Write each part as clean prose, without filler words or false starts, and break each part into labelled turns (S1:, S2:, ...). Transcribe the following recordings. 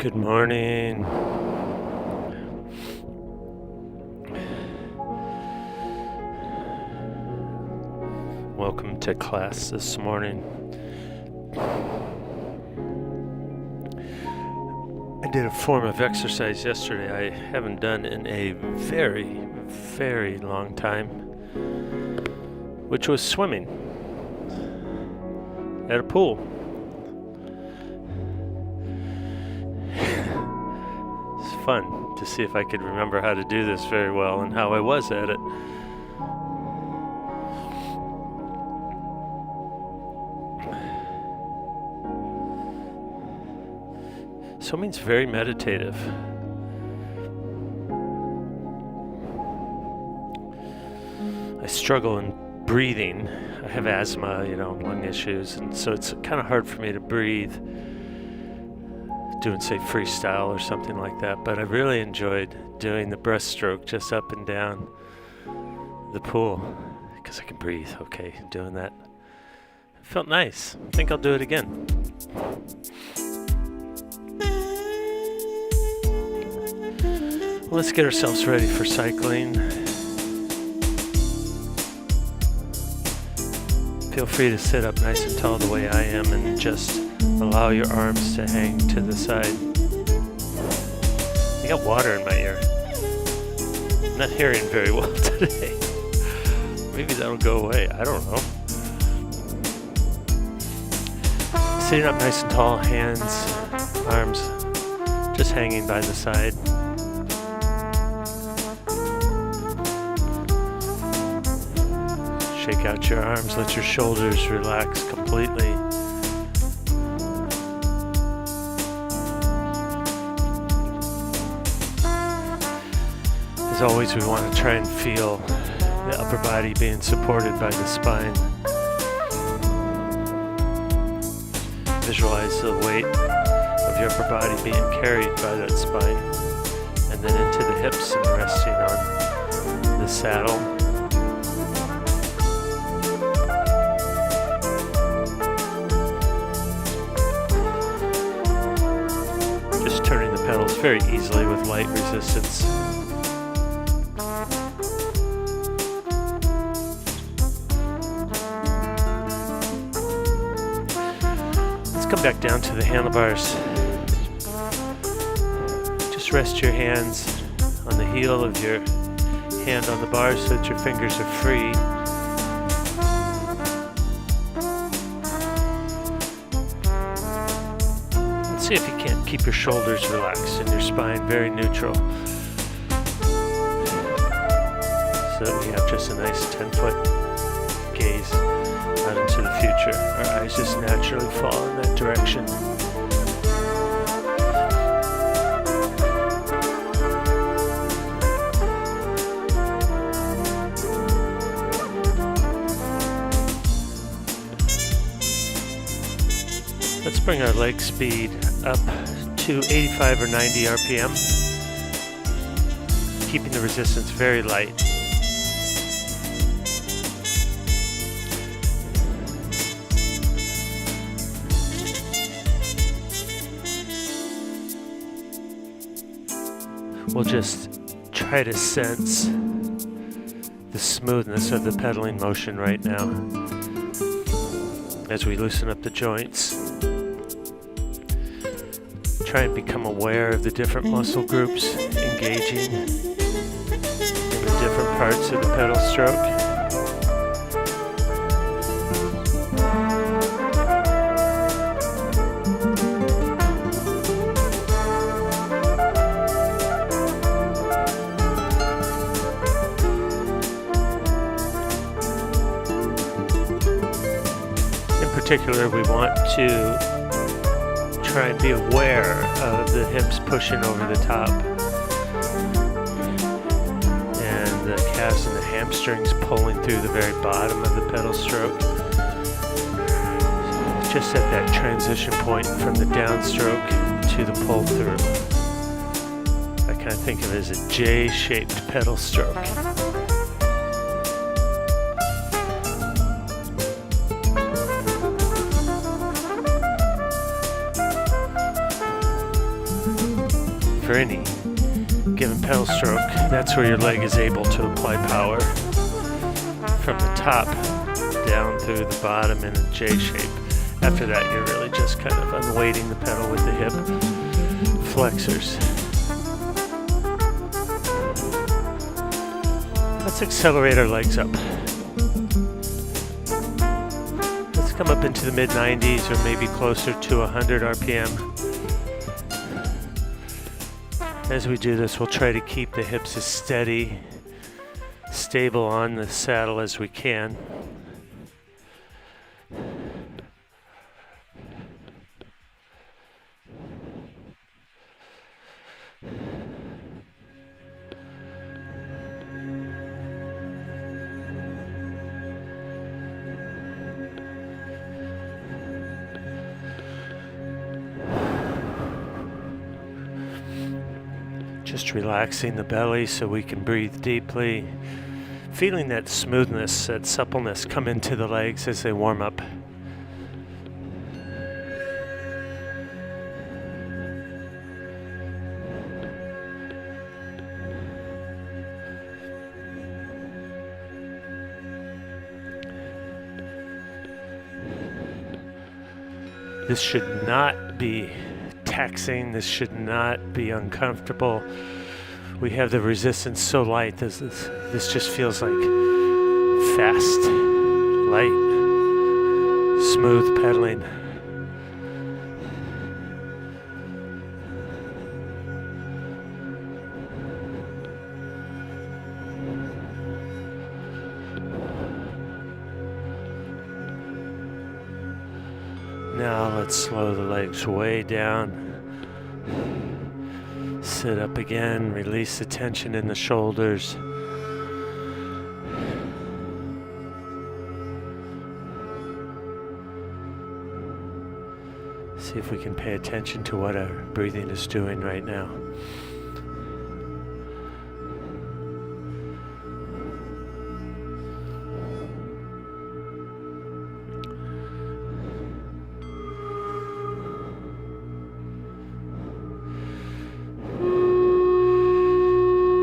S1: Good morning. Welcome to class this morning. I did a form of exercise yesterday I haven't done in a very, very long time, which was swimming at a pool. It's fun to see if I could remember how to do this very well and how I was at it. Swimming's very meditative. I struggle in breathing. I have asthma, lung issues, and so it's kind of hard for me to breathe doing, say, freestyle or something like that. But I really enjoyed doing the breaststroke just up and down the pool because I can breathe okay doing that. It felt nice. I think I'll do it again. Let's get ourselves ready for cycling. Feel free to sit up nice and tall the way I am and just allow your arms to hang to the side. I got water in my ear. I'm not hearing very well today. Maybe that'll go away. I don't know. Sitting up nice and tall, hands, arms just hanging by the side. Shake out your arms, let your shoulders relax completely. As always, we want to try and feel the upper body being supported by the spine. Visualize the weight of your upper body being carried by that spine, and then into the hips and resting on the saddle. Turning the pedals very easily with light resistance. Let's come back down to the handlebars. Just rest your hands on the heel of your hand on the bars so that your fingers are free. See if you can't keep your shoulders relaxed and your spine very neutral, so that we have just a nice 10-foot gaze out into the future. Our eyes just naturally fall in that direction. Let's bring our leg speed up to 85 or 90 RPM, keeping the resistance very light. We'll just try to sense the smoothness of the pedaling motion right now as we loosen up the joints. Try and become aware of the different muscle groups engaging in the different parts of the pedal stroke. In particular, we want to try and be aware of the hips pushing over the top and the calves and the hamstrings pulling through the very bottom of the pedal stroke. Just at that transition point from the downstroke to the pull through. I kind of think of it as a J-shaped pedal stroke. for any given pedal stroke, that's where your leg is able to apply power from the top down through the bottom in a J shape. After that, you're really just kind of unweighting the pedal with the hip flexors. Let's accelerate our legs up. Let's come up into the mid-90s or maybe closer to 100 RPM. As we do this, we'll try to keep the hips as steady, stable on the saddle as we can. Just relaxing the belly so we can breathe deeply, feeling that smoothness, that suppleness come into the legs as they warm up. This should not be taxing. This should not be uncomfortable. We have the resistance so light. This just feels like fast, light, smooth pedaling. Now let's slow the legs way down. Sit up again, release the tension in the shoulders. See if we can pay attention to what our breathing is doing right now.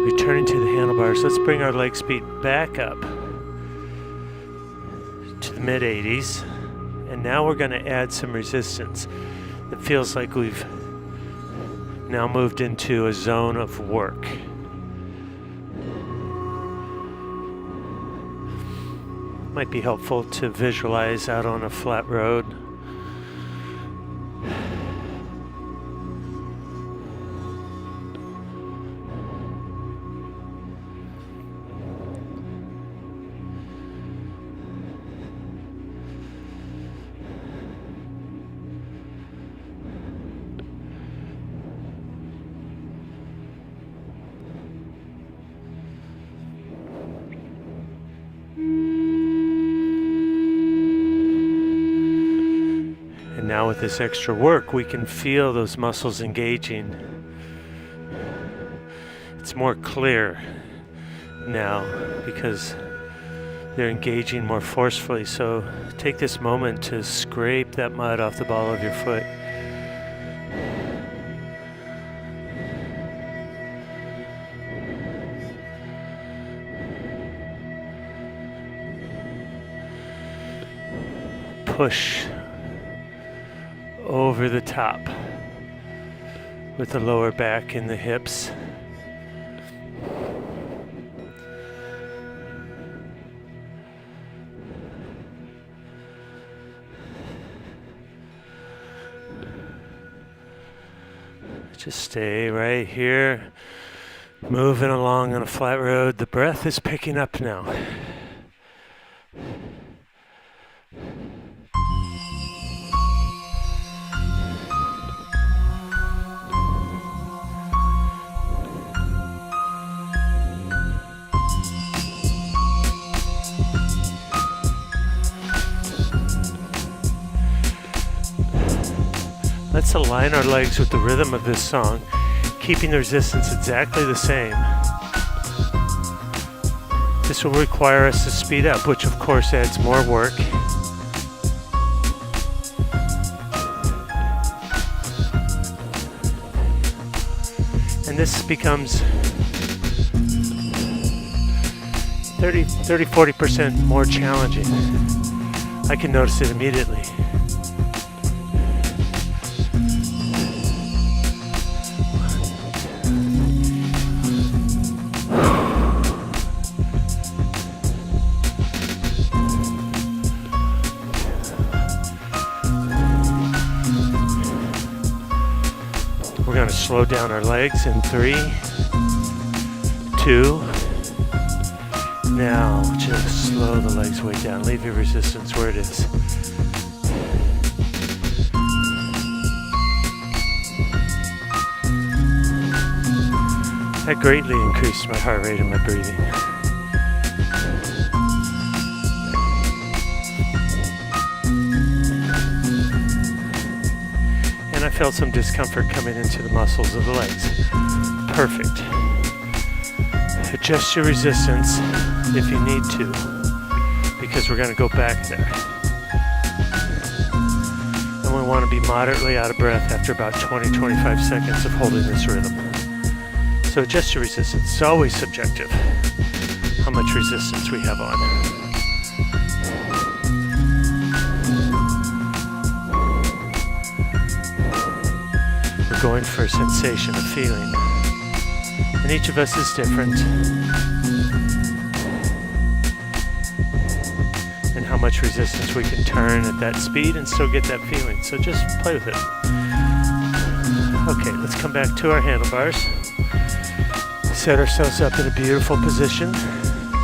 S1: Returning to the handlebars, let's bring our leg speed back up to the mid-80s. And now we're going to add some resistance. It feels like we've now moved into a zone of work. Might be helpful to visualize out on a flat road. Now with this extra work, we can feel those muscles engaging. It's more clear now because they're engaging more forcefully. So take this moment to scrape that mud off the ball of your foot. Push over the top with the lower back and the hips. Just stay right here, moving along on a flat road. The breath is picking up now. Let's align our legs with the rhythm of this song, keeping the resistance exactly the same. This will require us to speed up, which of course adds more work. And this becomes 40% more challenging. I can notice it immediately. We're going to slow down our legs in 3, 2. Now, just slow the legs way down. Leave your resistance where it is. That greatly increased my heart rate and my breathing. And I felt some discomfort coming into the muscles of the legs. Perfect. Adjust your resistance if you need to, because we're going to go back there. And we want to be moderately out of breath after about 20-25 seconds of holding this rhythm. So adjust your resistance. It's always subjective how much resistance we have on. We're going for a sensation, a feeling. And each of us is different. And how much resistance we can turn at that speed and still get that feeling. So just play with it. Okay, let's come back to our handlebars. Set ourselves up in a beautiful position.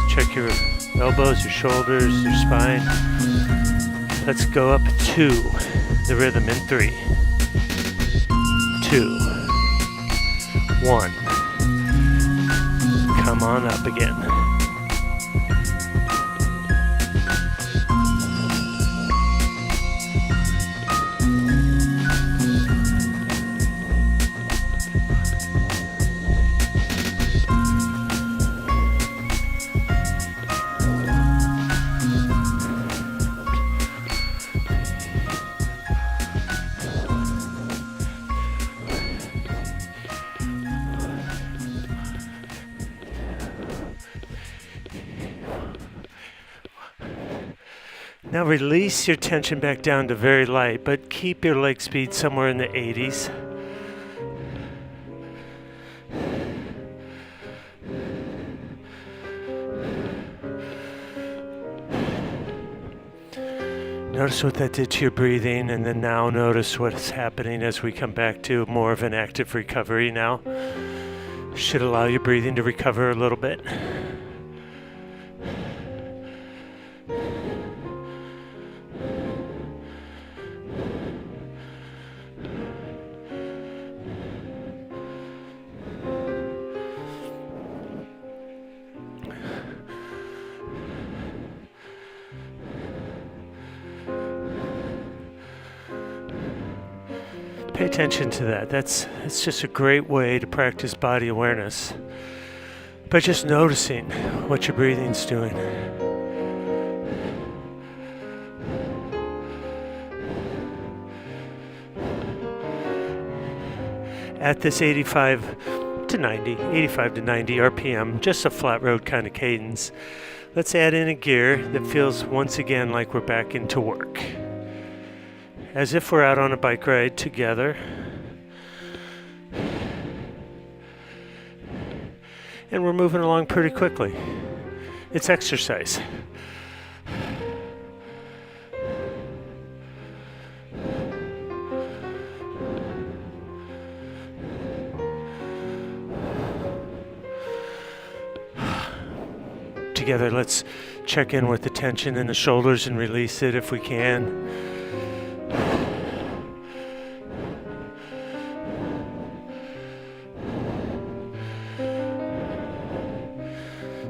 S1: Check your elbows, your shoulders, your spine. Let's go up to the rhythm in 3, 2, 1. Come on up again. Now release your tension back down to very light, but keep your leg speed somewhere in the 80s. Notice what that did to your breathing, and then now notice what's happening as we come back to more of an active recovery now. Should allow your breathing to recover a little bit. Pay attention to that. It's just a great way to practice body awareness by just noticing what your breathing's doing. At this 85 to 90 RPM, just a flat road kind of cadence, let's add in a gear that feels once again like we're back into work. As if we're out on a bike ride together. And we're moving along pretty quickly. It's exercise. Together, let's check in with the tension in the shoulders and release it if we can.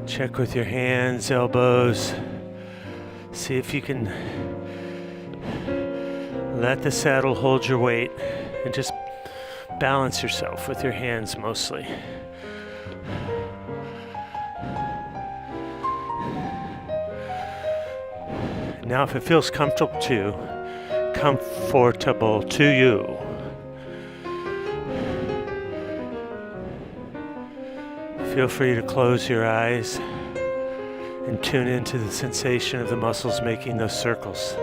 S1: Check with your hands, elbows. See if you can let the saddle hold your weight and just balance yourself with your hands mostly. Now if it feels comfortable to you, Feel free to close your eyes and tune into the sensation of the muscles making those circles.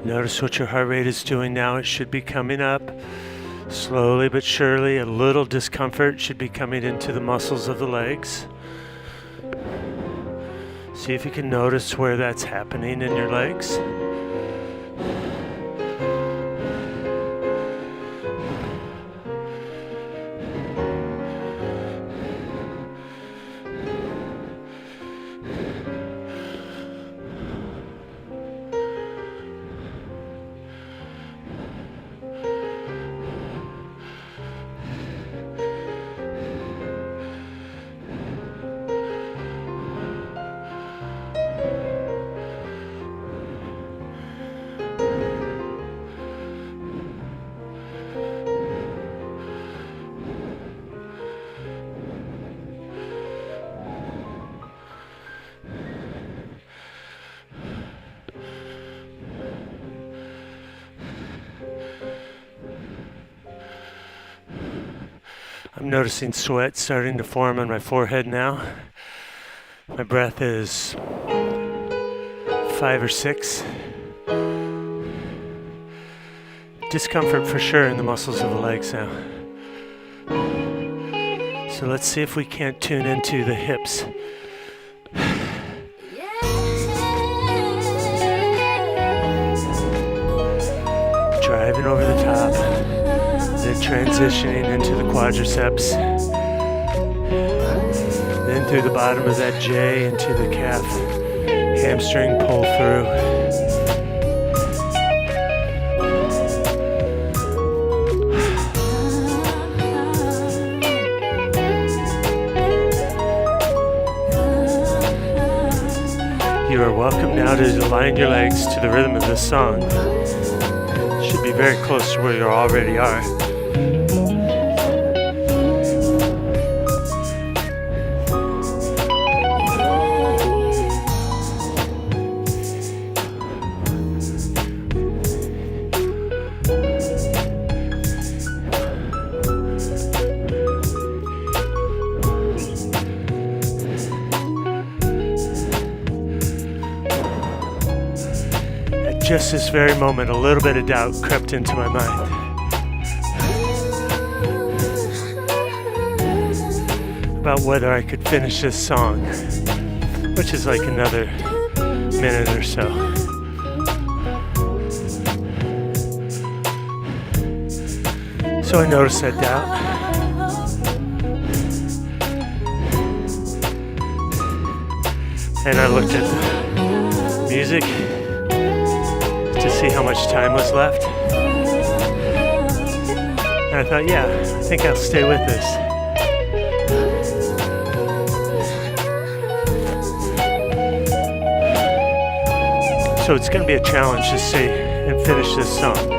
S1: Notice what your heart rate is doing now. It should be coming up slowly but surely. A little discomfort should be coming into the muscles of the legs. See if you can notice where that's happening in your legs. I'm noticing sweat starting to form on my forehead now. My breath is 5 or 6. Discomfort for sure in the muscles of the legs now. So let's see if we can't tune into the hips. Driving over the top. Then transitioning into the quadriceps, then through the bottom of that J into the calf, hamstring pull through. You are welcome now to align your legs to the rhythm of this song. Should be very close to where you already are. Just this very moment, a little bit of doubt crept into my mind. About whether I could finish this song, which is like another minute or so. So I noticed that doubt. And I looked at the music to see how much time was left. And I thought, yeah, I think I'll stay with this. So it's going to be a challenge to stay and finish this song.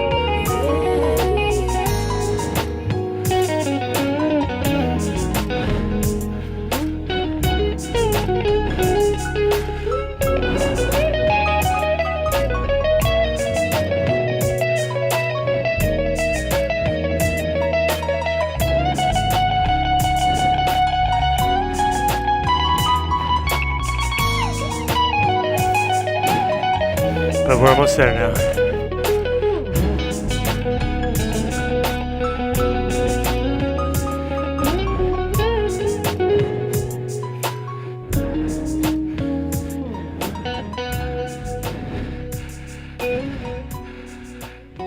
S1: But we're almost there now.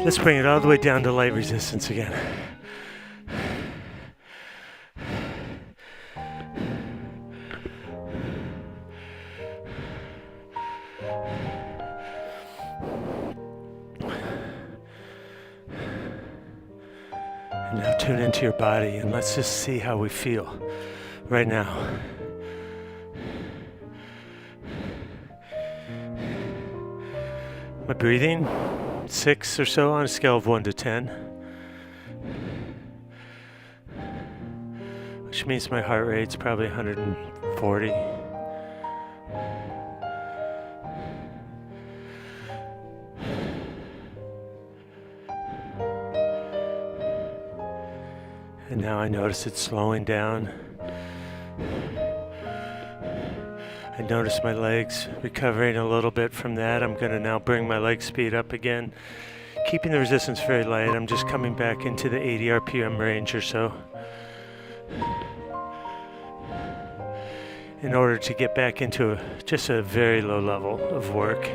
S1: Let's bring it all the way down to light resistance again. Now tune into your body and let's just see how we feel right now. My breathing, 6 or so on a scale of 1 to 10. Which means my heart rate's probably 140. And now I notice it slowing down. I notice my legs recovering a little bit from that. I'm going to now bring my leg speed up again, keeping the resistance very light. I'm just coming back into the 80 RPM range or so, in order to get back into just a very low level of work.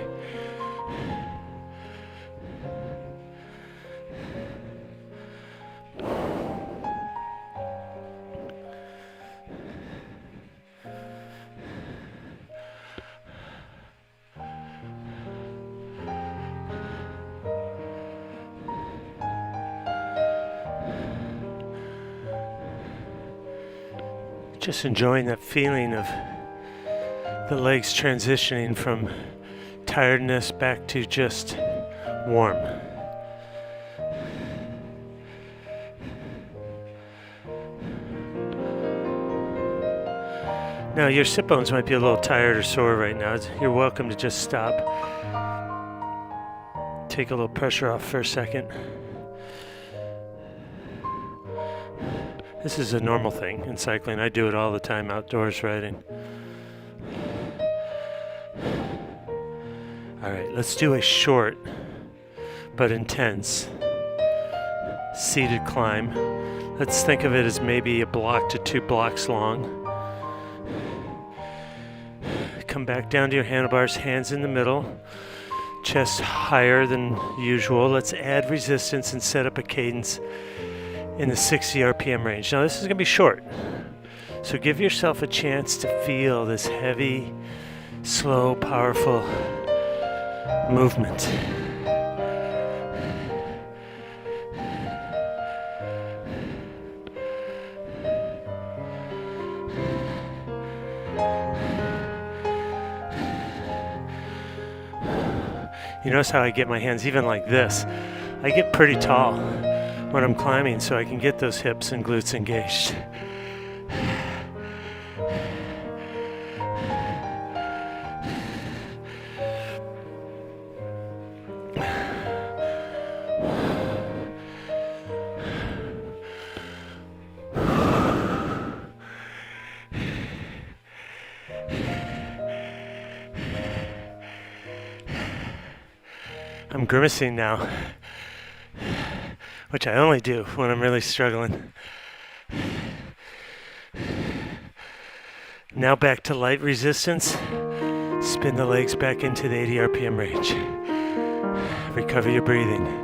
S1: Just enjoying that feeling of the legs transitioning from tiredness back to just warm. Now your sit bones might be a little tired or sore right now. You're welcome to just stop. Take a little pressure off for a second. This is a normal thing in cycling. I do it all the time outdoors riding. All right, let's do a short but intense seated climb. Let's think of it as maybe a block to 2 blocks long. Come back down to your handlebars, hands in the middle, chest higher than usual. Let's add resistance and set up a cadence in the 60 RPM range. Now this is going to be short, so give yourself a chance to feel this heavy, slow, powerful movement. You notice how I get my hands even like this. I get pretty tall when I'm climbing, so I can get those hips and glutes engaged. I'm grimacing now, which I only do when I'm really struggling. Now back to light resistance. Spin the legs back into the 80 RPM range. Recover your breathing.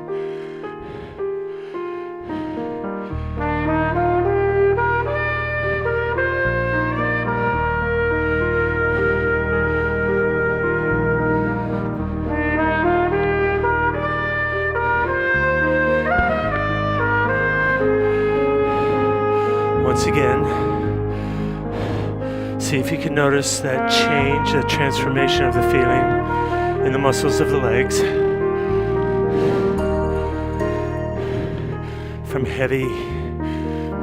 S1: Once again, see if you can notice that change, that transformation of the feeling in the muscles of the legs. From heavy,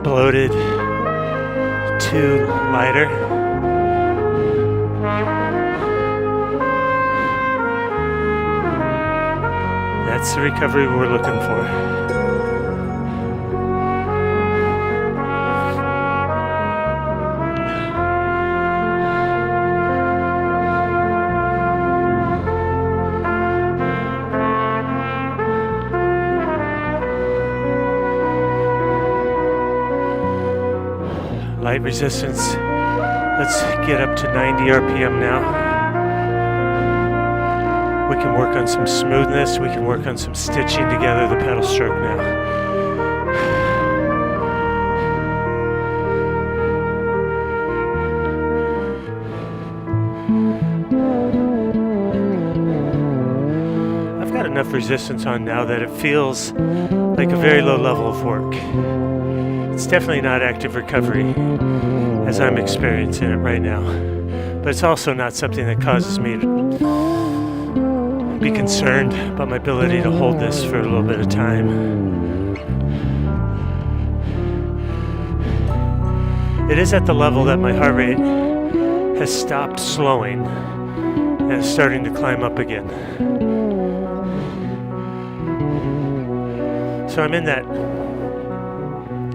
S1: bloated to lighter. That's the recovery we're looking for. Light resistance. Let's get up to 90 RPM now. We can work on some smoothness. We can work on some stitching together the pedal stroke now. enough resistance on now that it feels like a very low level of work. It's definitely not active recovery as I'm experiencing it right now, but it's also not something that causes me to be concerned about my ability to hold this for a little bit of time. It is at the level that my heart rate has stopped slowing and is starting to climb up again. So I'm in that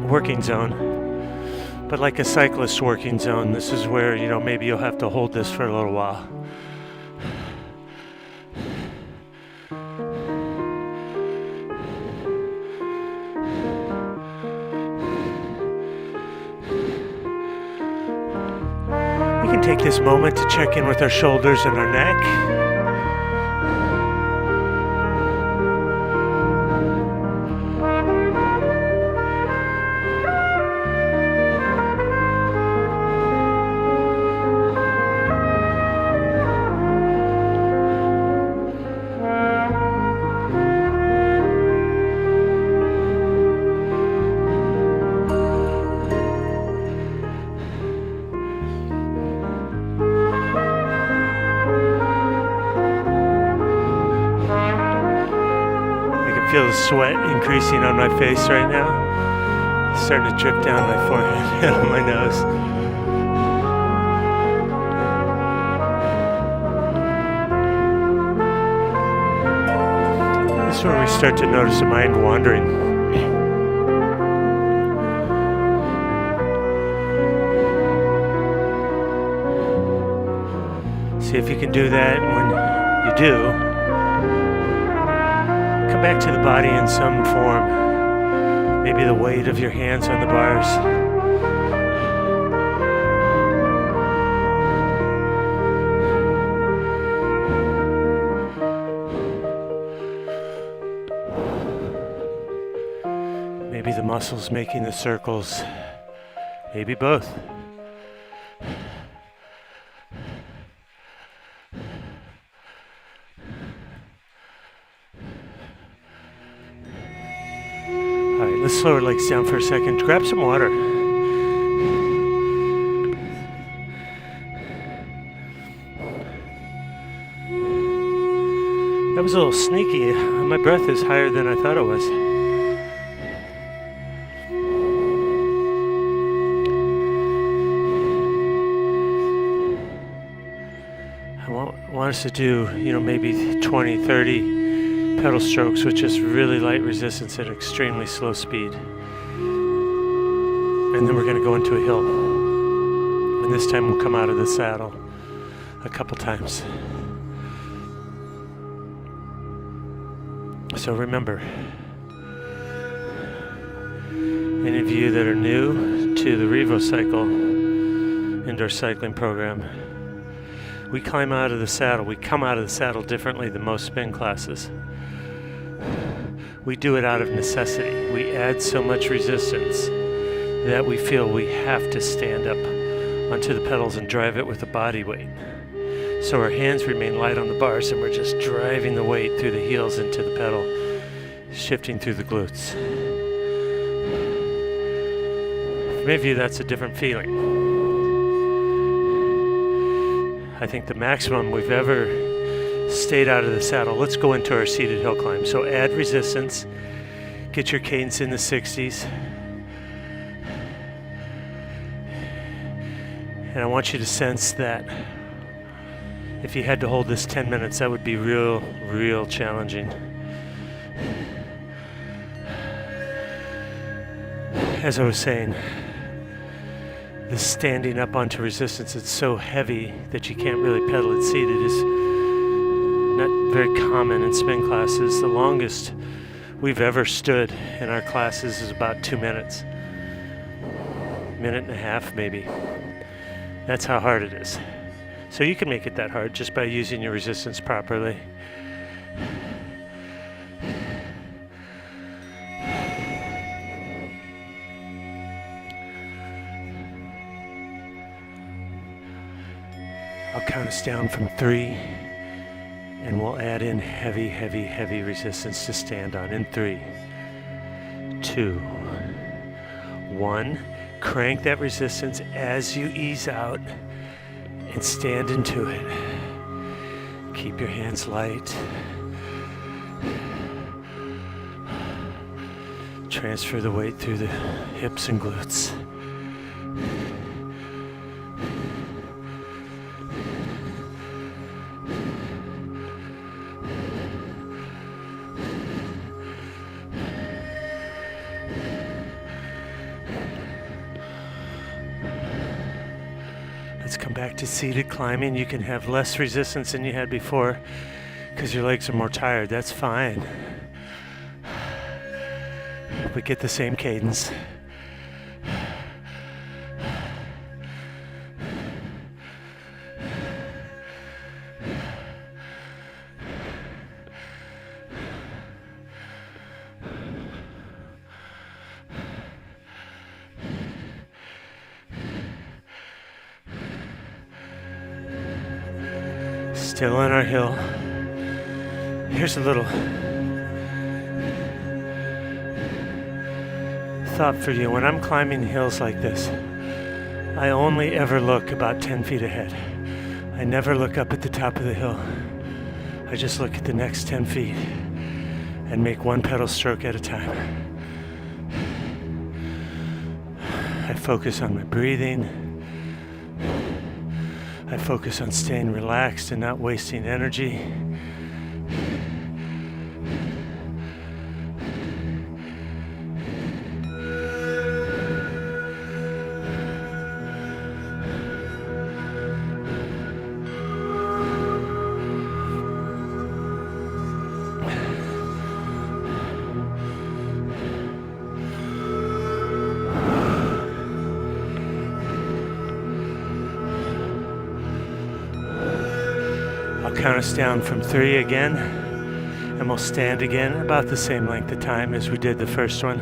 S1: working zone, but like a cyclist's working zone, this is where, maybe you'll have to hold this for a little while. We can take this moment to check in with our shoulders and our neck. Feel the sweat increasing on my face right now. It's starting to drip down my forehead and on my nose. This is where we start to notice the mind wandering. See if you can do that. When you do, come back to the body in some form. Maybe the weight of your hands on the bars. Maybe the muscles making the circles. Maybe both. Let's slow our legs down for a second. Grab some water. That was a little sneaky. My breath is higher than I thought it was. I want us to do, maybe 20, 30 pedal strokes with just really light resistance at extremely slow speed. And then we're going to go into a hill. And this time we'll come out of the saddle a couple times. So remember, any of you that are new to the Revo Cycle indoor cycling program, we climb out of the saddle. We come out of the saddle differently than most spin classes. We do it out of necessity. We add so much resistance that we feel we have to stand up onto the pedals and drive it with the body weight. So our hands remain light on the bars and we're just driving the weight through the heels into the pedal, shifting through the glutes. For many of you, that's a different feeling. I think the maximum we've ever stayed out of the saddle. Let's go into our seated hill climb. So add resistance, get your cadence in the 60s. And I want you to sense that if you had to hold this 10 minutes, that would be real challenging. As I was saying, this standing up onto resistance, it's so heavy that you can't really pedal it seated, is not very common in spin classes. The longest we've ever stood in our classes is about 2 minutes. Minute and a half, maybe. That's how hard it is. So you can make it that hard just by using your resistance properly. I'll count us down from 3, And we'll add in heavy, heavy, heavy resistance to stand on in 3, 2, 1. Crank that resistance as you ease out and stand into it. Keep your hands light. Transfer the weight through the hips and glutes. Let's come back to seated climbing. You can have less resistance than you had before because your legs are more tired. That's fine. But get the same cadence. Still on our hill. Here's a little thought for you. When I'm climbing hills like this, I only ever look about 10 feet ahead. I never look up at the top of the hill. I just look at the next 10 feet and make one pedal stroke at a time. I focus on my breathing. I focus on staying relaxed and not wasting energy. Count us down from 3 again, and we'll stand again about the same length of time as we did the first one.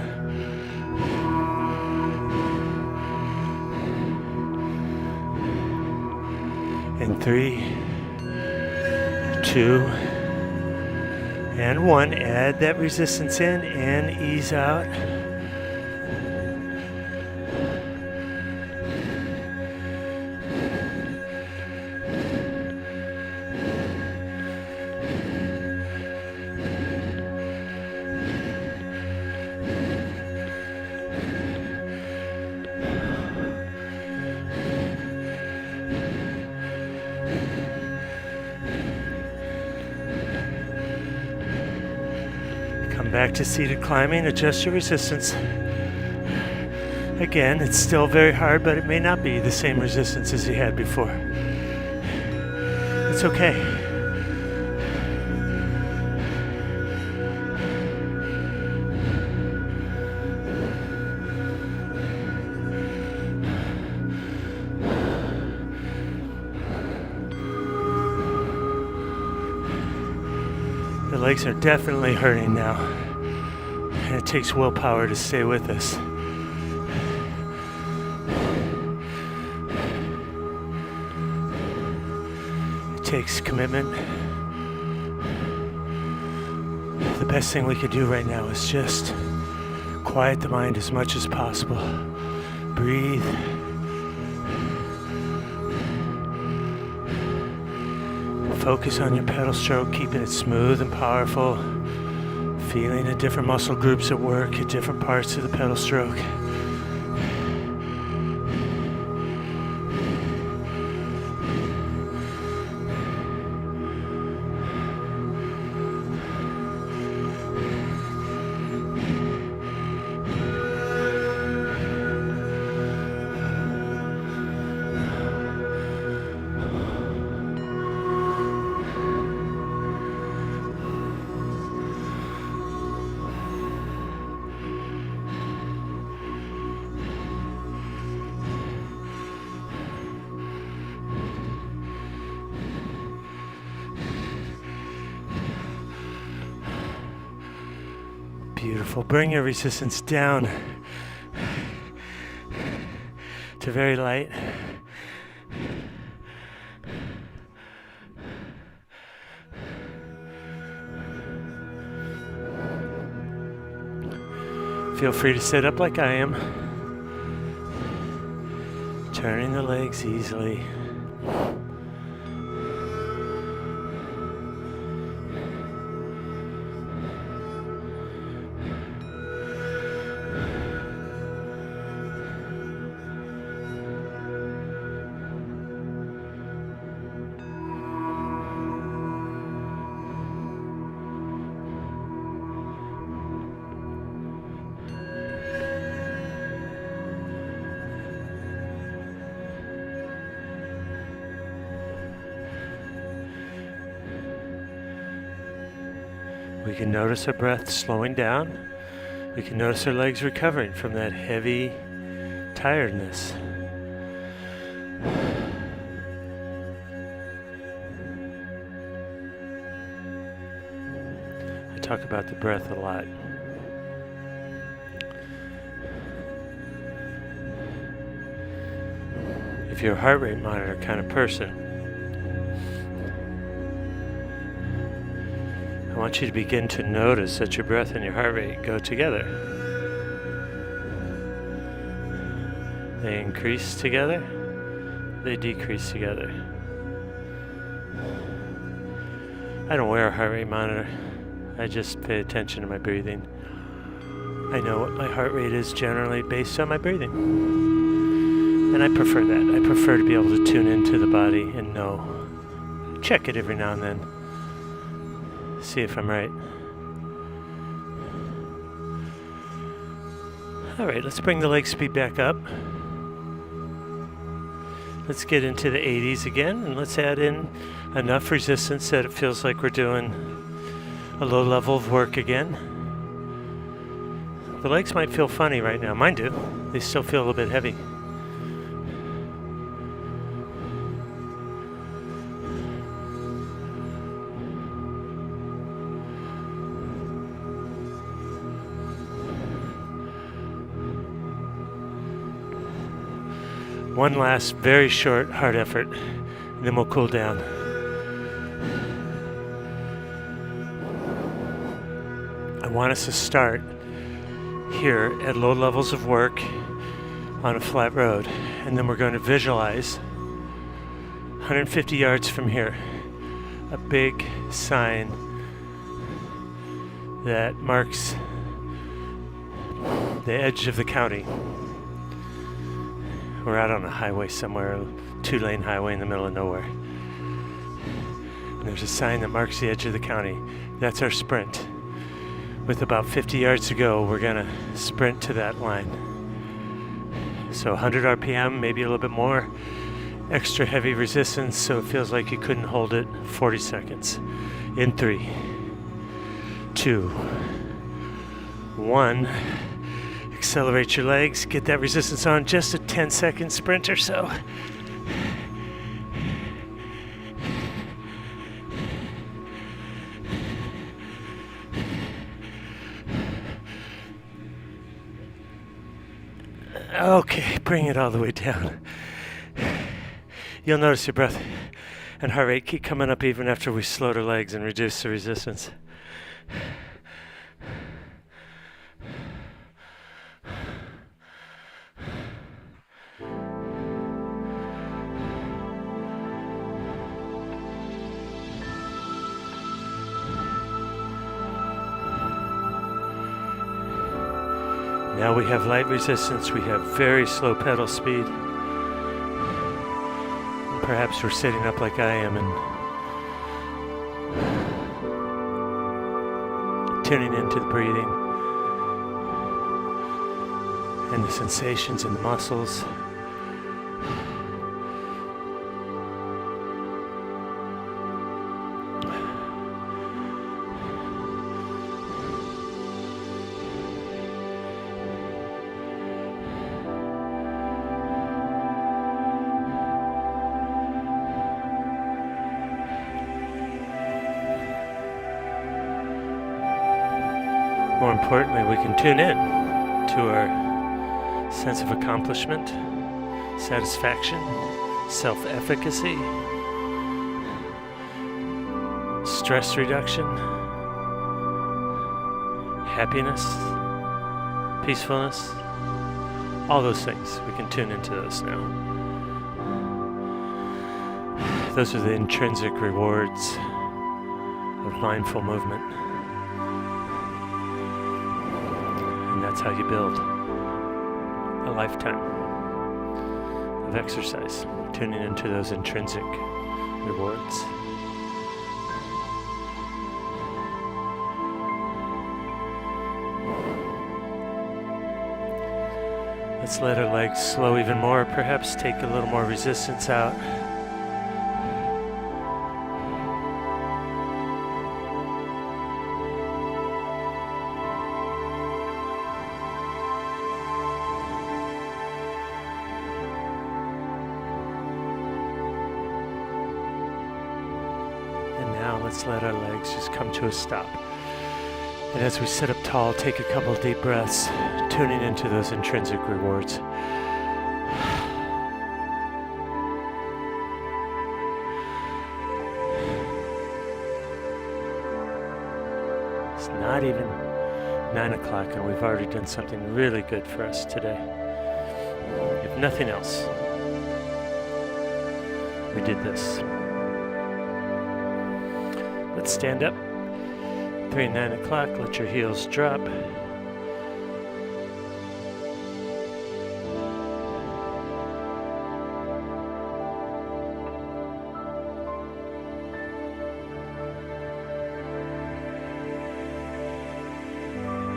S1: And 3, 2, and 1. Add that resistance in and ease out. Back to seated climbing, adjust your resistance. Again, it's still very hard, but it may not be the same resistance as you had before. It's okay. The legs are definitely hurting now. And it takes willpower to stay with us. It takes commitment. The best thing we could do right now is just quiet the mind as much as possible. Breathe. Focus on your pedal stroke, keeping it smooth and powerful. Feeling the different muscle groups at work at different parts of the pedal stroke. Beautiful. Bring your resistance down to very light. Feel free to sit up like I am, turning the legs easily. We can notice our breath slowing down. We can notice our legs recovering from that heavy tiredness. I talk about the breath a lot. If you're a heart rate monitor kind of person, I want you to begin to notice that your breath and your heart rate go together. They increase together, they decrease together. I don't wear a heart rate monitor. I just pay attention to my breathing. I know what my heart rate is generally based on my breathing. And I prefer that. I prefer to be able to tune into the body and know. Check it every now and then. See if I'm right. Alright, let's bring the leg speed back up. Let's get into the 80s again, and let's add in enough resistance that it feels like we're doing a low level of work again. The legs might feel funny right now. Mine do. They still feel a little bit heavy. One last very short heart effort, and then we'll cool down. I want us to start here at low levels of work on a flat road, and then we're going to visualize 150 yards from here, a big sign that marks the edge of the county. We're out on a highway somewhere, a 2-lane highway in the middle of nowhere. And there's a sign that marks the edge of the county. That's our sprint. With about 50 yards to go, we're gonna sprint to that line. So 100 RPM, maybe a little bit more. Extra heavy resistance, so it feels like you couldn't hold it 40 seconds. In 3, 2, 1. Accelerate your legs, get that resistance on, just a 10-second sprint or so. Okay, bring it all the way down. You'll notice your breath and heart rate keep coming up even after we slowed our legs and reduce the resistance. Now we have light resistance, we have very slow pedal speed. And perhaps we're sitting up like I am and tuning into the breathing and the sensations in the muscles. More importantly, we can tune in to our sense of accomplishment, satisfaction, self-efficacy, stress reduction, happiness, peacefulness, all those things. We can tune into those now. Those are the intrinsic rewards of mindful movement. And that's how you build a lifetime of exercise, tuning into those intrinsic rewards. Let's let our legs slow even more, perhaps take a little more resistance out. And now let's let our legs just come to a stop. And as we sit up tall, take a couple deep breaths, tuning into those intrinsic rewards. It's not even 9 o'clock and we've already done something really good for us today. If nothing else, we did this. Let's stand up. 3 and 9 o'clock, let your heels drop.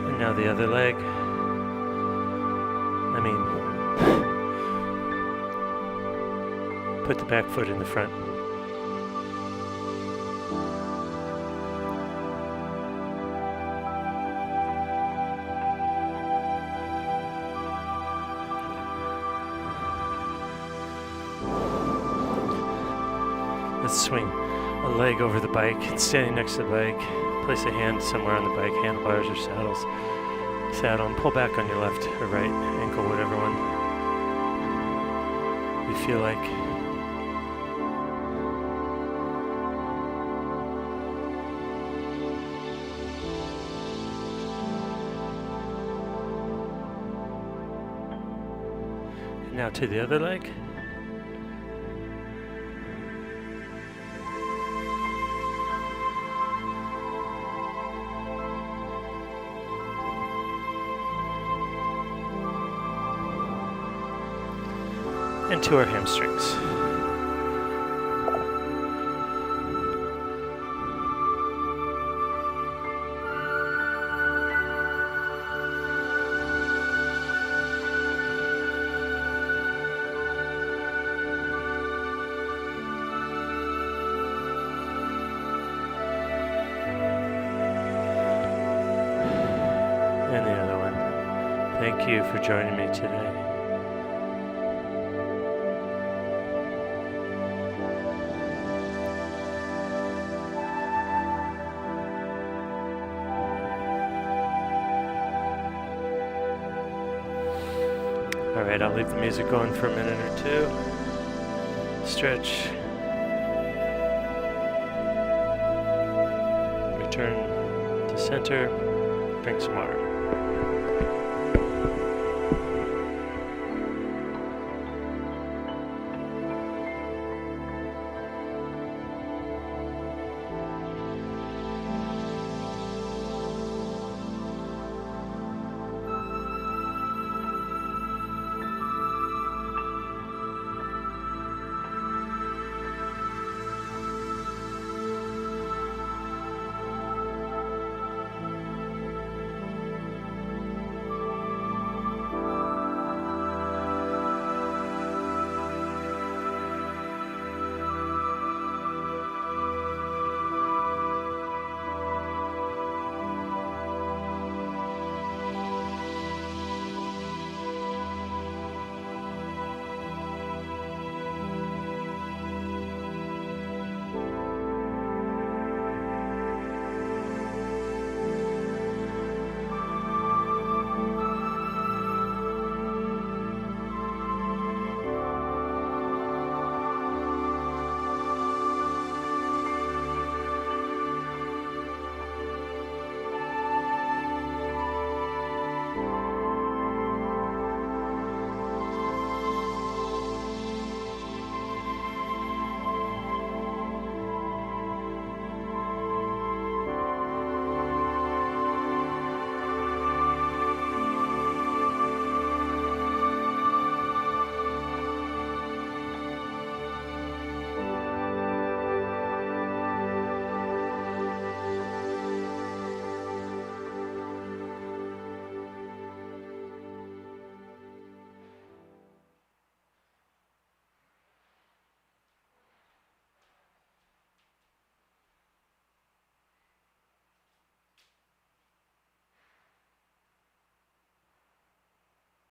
S1: And now the other leg. Put the back foot in the front. Let's swing a leg over the bike, standing next to the bike. Place a hand somewhere on the bike, handlebars or saddle, and pull back on your left or right ankle, whatever one you feel like. And now to the other leg. And to our hamstrings. And the other one. Thank you for joining me today. Alright, I'll leave the music going for a minute or two. Stretch. Return to center. Drink some water.